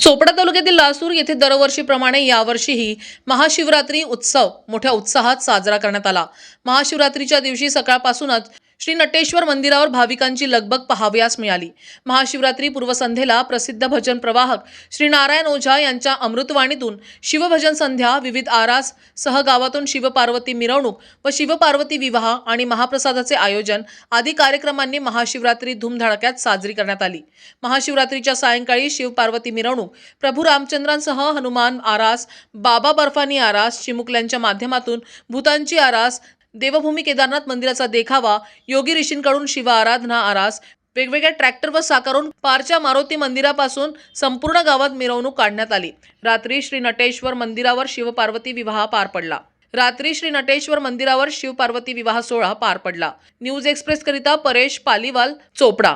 चोपडा तालुक्यातील लासूर येथे दरवर्षीप्रमाणे यावर्षीही महाशिवरात्री उत्सव मोठ्या उत्साहात साजरा करण्यात आला। महाशिवरात्रीच्या दिवशी सकाळपासूनच श्री नटेश्वर मंदिरावर भाविकांची लगबग पाहावयास मिळाली। महाशिवरात्री पूर्वसंध्येला प्रसिद्ध भजन प्रवाहक श्री नारायण ओझा यांच्या अमृतवाणीतून शिवभजन संध्या, विविध आरास सह गावातून शिवपार्वती मिरवणूक व शिवपार्वती विवाह आणि महाप्रसादाचे आयोजन आदी कार्यक्रमांनी महाशिवरात्री धूमधडाक्यात साजरी करण्यात आली। महाशिवरात्रीच्या सायंकाळी शिवपार्वती मिरवणूक, प्रभू रामचंद्रांसह हनुमान आरास, बाबा बर्फानी आरास, चिमुकल्यांच्या माध्यमातून भूतांची आरास, देवभूमी केदारनाथ मंदिराचा देखावा, योगी ऋषींकडून शिव आराधना आरास, वेगवेगळ्या ट्रॅक्टर व साकारून पारच्या मारुती मंदिरापासून संपूर्ण गावात मिरवणूक काढण्यात आली। रात्री श्री नटेश्वर मंदिरावर शिवपार्वती विवाह पार पडला। न्यूज एक्सप्रेस करिता परेश पालीवाल, चोपडा।